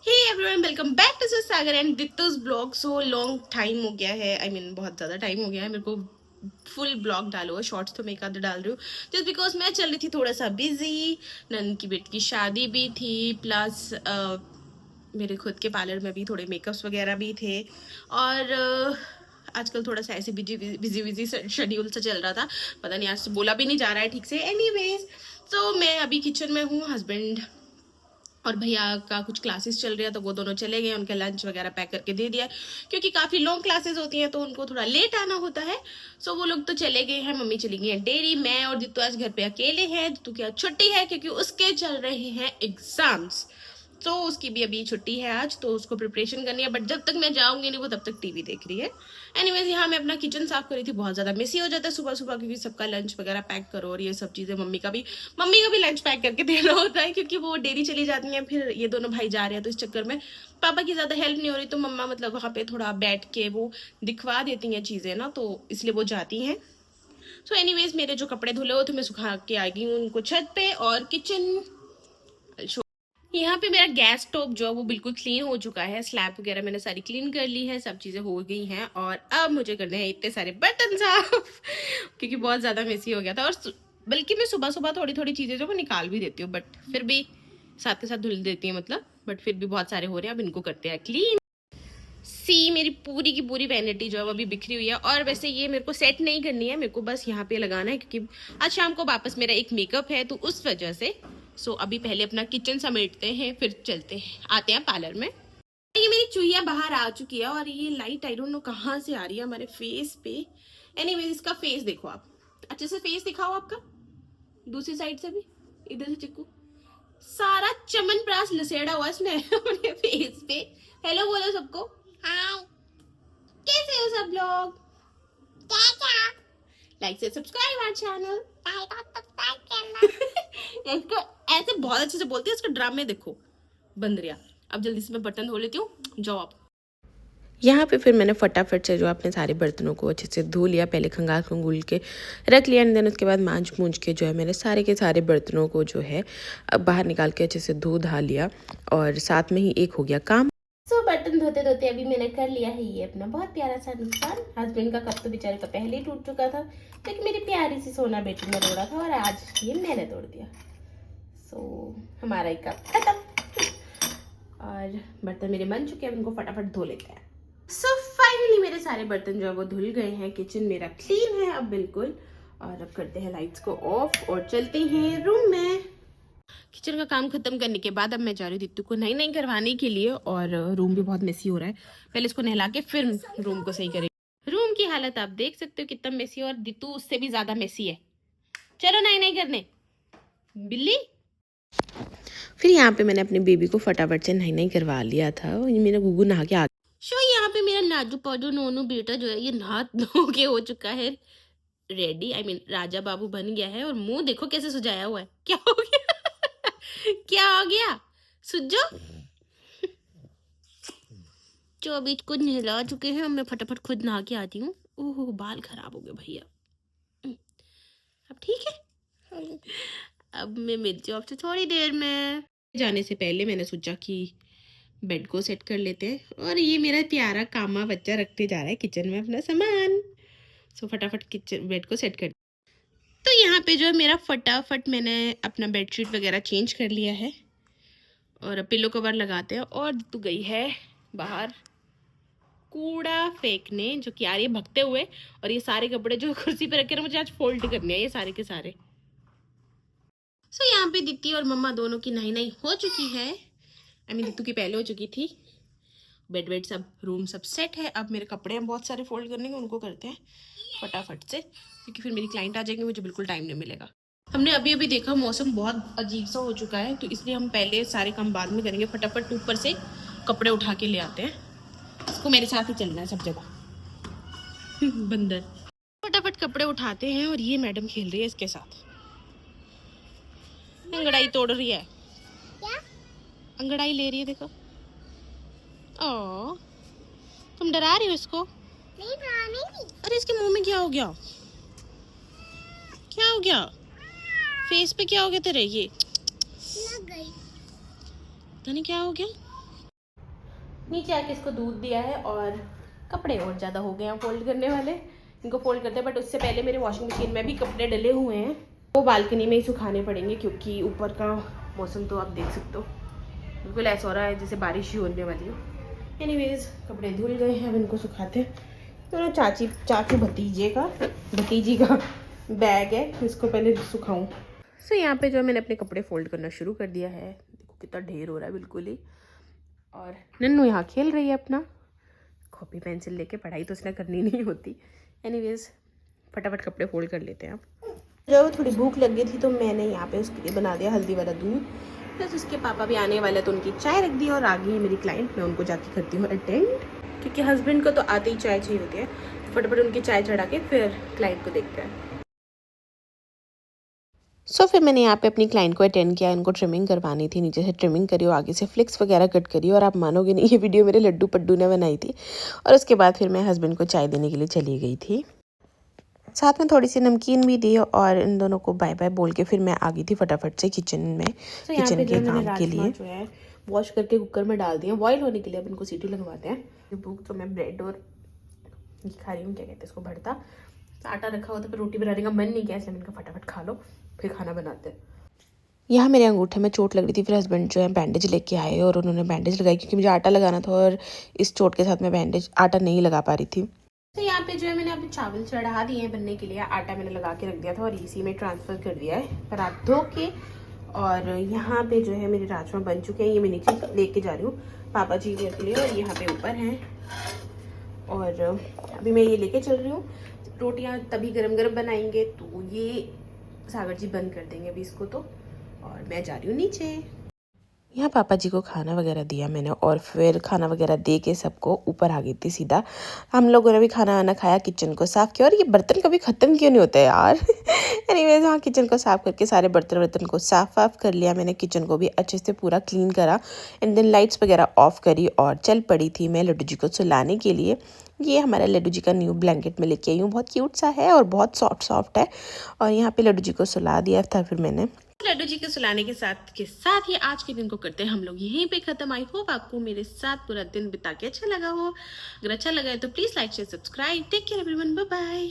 Hey everyone, welcome back to Sagar and Dittu's blog. So long time हो गया है, बहुत ज़्यादा टाइम हो गया है मेरे को फुल ब्लॉग डालो। शॉर्ट्स तो मैं एक आधे डाल रही हूँ जस्ट बिकॉज मैं चल रही थी थोड़ा सा बिजी। नन की बेटी की शादी भी थी, प्लस मेरे खुद के पार्लर में भी थोड़े मेकअप्स वगैरह भी थे। और आजकल थोड़ा सा ऐसे बिजी बिजी बिजी शेड्यूल से चल रहा था, पता नहीं आज से बोला भी नहीं जा रहा है ठीक से। एनीवेज, तो मैं अभी किचन में हूँ। हस्बैंड और भैया का कुछ क्लासेस चल रही है तो वो दोनों चले गए, उनके लंच वगैरह पैक करके दे दिया क्योंकि काफ़ी लॉन्ग क्लासेस होती हैं तो उनको थोड़ा लेट आना होता है। सो वो लोग तो चले गए हैं, मम्मी चली गई है डेयरी। मैं और जितू आज घर पे अकेले हैं। जितू की आज छुट्टी है क्योंकि उसके चल रहे हैं एग्जाम्स, तो उसकी भी अभी छुट्टी है आज, तो उसको प्रिपरेशन करनी है। बट जब तक मैं जाऊंगी नहीं वो तब तक टीवी देख रही है। एनीवेज, यहाँ मैं अपना किचन साफ कर रही थी। बहुत ज़्यादा मेसी हो जाता है सुबह सुबह क्योंकि सबका लंच वगैरह पैक करो और ये सब चीज़ें। मम्मी का भी लंच पैक करके देना होता है क्योंकि वो डेयरी चली जाती हैं, फिर ये दोनों भाई जा रहे हैं तो इस चक्कर में पापा की ज़्यादा हेल्प नहीं हो रही, तो मम्मा वहाँ पे थोड़ा बैठ के वो दिखवा देती हैं चीज़ें ना, तो इसलिए वो जाती हैं। सो एनीवेज, मेरे जो कपड़े धुले हुए थे मैं सुखा के आ गई हूँ उनको छत पे। और किचन, यहाँ पे मेरा गैस स्टोव जो है वो बिल्कुल क्लीन हो चुका है। स्लैब वगैरह मैंने सारी क्लीन कर ली है, सब चीज़ें हो गई हैं। और अब मुझे करने हैं इतने सारे बर्तन साफ क्योंकि बहुत ज़्यादा मेसी हो गया था। और बल्कि मैं सुबह सुबह थोड़ी थोड़ी चीज़ें जो वो निकाल भी देती हूँ, बट फिर भी साथ के साथ धुल देती है बट फिर भी बहुत सारे हो रहे हैं। अब इनको करते हैं क्लीन। सी मेरी पूरी की पूरी वैनिटी जो है वो अभी बिखरी हुई है। और वैसे ये मेरे को सेट नहीं करनी है, मेरे को बस यहाँ पे लगाना है क्योंकि आज शाम को वापस मेरा एक मेकअप है, तो उस वजह से। सो अभी पहले अपना किचन समेटते हैं, फिर चलते हैं आते हैं पार्लर में। ये मेरी चुईया बाहर आ चुकी है और ये लाइट आई डोंट नो कहाँ से आ रही है हमारे फेस पे। एनीवेज, इसका फेस देखो आप, अच्छे से फेस दिखाओ आपका, दूसरी साइड से भी, इधर से चिक्कू। सारा चमन प्रास लसेड़ा हुआ इसने अपने फेस पे। हेलो बोलो सबको, हाय, कैसे हो सब लोग? लाइक से सब्सक्राइब आवर चैनल। इसको ऐसे बहुत अच्छे से बोलती है, इसका ड्रामे देखो बंदरिया। अब जल्दी से मैं बर्तन धो लेती हूँ, जाओ आप। यहाँ पे फिर मैंने फटाफट से जो अपने सारे बर्तनों को अच्छे से धो लिया, पहले खंगाल खंगूल के रख लिया, एंड देन उसके बाद मांज मूंज के जो है मैंने सारे के सारे बर्तनों को जो है अब बाहर निकाल के अच्छे से धो धा लिया। और साथ में ही एक हो गया काम। सो बर्तन धोते धोते अभी मैंने कर लिया है ये अपना बहुत प्यारा सा नुकसान। हस्बैंड का कप तो बेचारे का पहले ही टूट चुका था, लेकिन मेरी प्यारी सी सोना बेटी ने तोड़ा था और आज ये मैंने तोड़ दिया। सो हमारा ही कप खत्म। और बर्तन मेरे बन चुके हैं, उनको फटाफट धो लेते हैं। सो फाइनली मेरे सारे बर्तन जो है वो धुल गए हैं, किचन मेरा क्लीन है अब बिल्कुल। और अब करते हैं लाइट्स को ऑफ और चलते हैं रूम में। किचन का काम खत्म करने के बाद अब मैं जा रही हूँ दित्तू को नई नई करवाने के लिए। और रूम भी बहुत मेसी हो रहा है, पहले इसको नहला के फिर रूम को सही करेंगे। रूम की हालत आप देख सकते हो कितना मेसी है, और दित्तू उससे भी ज्यादा मेसी है। चलो नई नई करने बिल्ली। फिर यहाँ पे मैंने अपने बेबी को फटाफट से नई नई करवा लिया था। मेरा गुगू नहा के आ। सो यहाँ पे मेरा नाजू पाजू नोनू बेटा जो है ये नहा धो के हो चुका है रेडी। राजा बाबू बन गया है। और मुंह देखो कैसे सुझाया हुआ है। क्या हो गया क्या हो गया सुजो? जो अभी को नहला चुके हैं, मैं फटाफट खुद नहा के आती हूँ। ओह, बाल खराब हो गए भैया। अब ठीक है, अब मैं मिलती हूँ आपसे थोड़ी देर में। जाने से पहले मैंने सोचा कि बेड को सेट कर लेते हैं। और ये मेरा प्यारा कामा बच्चा रखते जा रहा है किचन में अपना सामान। सो फटाफट किचन बेड को सेट कर। तो यहाँ पे जो है मेरा फटाफट मैंने अपना बेडशीट वगैरह चेंज कर लिया है और पिलो कवर लगाते हैं। और तू गई है बाहर कूड़ा फेंकने, जो कि आ रही है भगते हुए। और ये सारे कपड़े जो कुर्सी पे रखे हैं मुझे आज फोल्ड करने हैं, ये सारे के सारे। सो यहाँ पे दीदी और मम्मा दोनों की नई नई हो चुकी है। दीदू की पहले हो चुकी थी। बेड वेड सब रूम सब सेट है। अब मेरे कपड़े हैं बहुत सारे फोल्ड करने के, उनको करते हैं फटाफट से क्योंकि फिर मेरी क्लाइंट आ जाएंगे, मुझे बिल्कुल टाइम नहीं मिलेगा। हमने अभी अभी देखा मौसम बहुत अजीब सा हो चुका है, तो इसलिए हम पहले सारे काम बाद में करेंगे। फटाफट ऊपर से कपड़े उठा के ले आते हैं। इसको मेरे साथ ही चलना है सब जगह बंदर। फटाफट कपड़े उठाते हैं। और ये मैडम खेल रही है इसके साथ, अंगड़ाई तोड़ रही है। क्या अंगड़ाई ले रही है देखो। ओ, तुम डरा रही हो इसको? नहीं। अरे इसके मुंह में क्या हो गया? क्या हो गया फेस पे? क्या हो गया तेरे? ये लग गई, पता नहीं क्या हो गया। नीचे आके इसको दूध दिया है और कपड़े और ज़्यादा हो गए हैं फोल्ड करने वाले, इनको फोल्ड करते हैं। बट उससे पहले मेरे वॉशिंग मशीन में भी कपड़े डले हुए हैं, वो बालकनी में ही सुखाने पड़ेंगे क्योंकि ऊपर का मौसम तो आप देख सकते हो बिल्कुल ऐसा हो रहा है जैसे बारिश ही होने वाली हो। एनीवेज कपड़े धुल गए हैं, अब इनको सुखाते हैं। तो चाचू भतीजी का बैग है, इसको पहले सुखाऊं। सो यहाँ पे जो मैंने अपने कपड़े फोल्ड करना शुरू कर दिया है, देखो कितना ढेर हो रहा है बिल्कुल ही। और नन्नू यहाँ खेल रही है अपना, कॉपी पेंसिल लेके, पढ़ाई तो उसने करनी नहीं होती। एनीवेज फटाफट कपड़े फोल्ड कर लेते हैं आप। जब थोड़ी भूख लग गई थी तो मैंने यहाँ पे उसके लिए बना दिया हल्दी वाला दूध, प्लस उसके पापा भी आने वाले तो उनकी चाय रख दी। और आ गई है मेरी क्लाइंट, मैं उनको जाके करती हूँ अटेंड, क्योंकि हस्बैंड को तो आते ही चाय चाहिए होती है। फटाफट उनकी चाय चढ़ा के फिर क्लाइंट को देखते हैं। फिर मैंने यहाँ पे अपनी क्लाइंट को अटेंड किया, इनको ट्रिमिंग करवानी थी, नीचे से ट्रिमिंग करी और आगे से फ्लिक्स वगैरह कट करी। और आप मानोगे नहीं, ये वीडियो मेरे लड्डू पड्डू ने बनाई थी। और उसके बाद फिर मैं हस्बैंड को चाय देने के लिए चली गई थी, साथ में थोड़ी सी नमकीन भी दी। और इन दोनों को बाय बाय बोल के फिर मैं आ गई थी फटाफट से किचन में, किचन के काम के लिए। जो है वॉश करके कुकर में डाल दिया बॉईल होने के लिए, अब इनको सीटी लगवाते हैं। भूख तो मैं ब्रेड और खा रही हूँ, क्या कहते हैं इसको, भरता। आटा रखा हुआ था, फिर रोटी बनाने का मन नहीं किया, इसलिए मैंने कहा फटाफट खा लो फिर खाना बनाते हैं। यहाँ मेरे अंगूठे में चोट लग रही थी, फिर हस्बैंड जो है बैंडेज लेके आए और उन्होंने बैंडेज लगाई, क्योंकि मुझे आटा लगाना था और इस चोट के साथ मैं आटा नहीं लगा पा रही थी। तो यहाँ पे जो है मैंने अभी चावल चढ़ा दिए हैं बनने के लिए, आटा मैंने लगा के रख दिया था और इसी में ट्रांसफ़र कर दिया है परात धो के। और यहाँ पे जो है मेरे राजमा बन चुके हैं, ये मैं नीचे लेके जा रही हूँ पापा जी के लिए, और यहाँ पे ऊपर हैं। और अभी मैं ये लेके चल रही हूँ, रोटियाँ तभी गरम गरम बनाएंगे, तो ये सागर जी बंद कर देंगे अभी इसको तो। और मैं जा रही हूँ नीचे। यहाँ पापा जी को खाना वगैरह दिया मैंने, और फिर खाना वगैरह दे के सबको ऊपर आ गई थी सीधा। हम लोगों ने भी खाना वाना खाया, किचन को साफ़ किया। और ये बर्तन कभी ख़त्म क्यों नहीं होते यार। एनीवेज हाँ, किचन को साफ़ करके सारे बर्तन को साफ़ कर लिया मैंने, किचन को भी अच्छे से पूरा क्लीन करा। एंड देन लाइट्स वगैरह ऑफ़ करी और चल पड़ी थी मैं लड्डू जी को सुलाने के लिए। ये हमारा लड्डू जी का न्यू ब्लैंकेट में लेके आई हूँ, बहुत क्यूट सा है और बहुत सॉफ्ट है। और यहाँ पे लड्डू जी को सुला दिया था फिर मैंने। लड्डू जी के सुलाने के साथ ही आज के दिन को करते हैं हम लोग यहीं पे खत्म। आई होप आपको मेरे साथ पूरा दिन बिता के अच्छा लगा हो। अगर अच्छा लगा है तो please like share subscribe. Take care everyone, bye bye.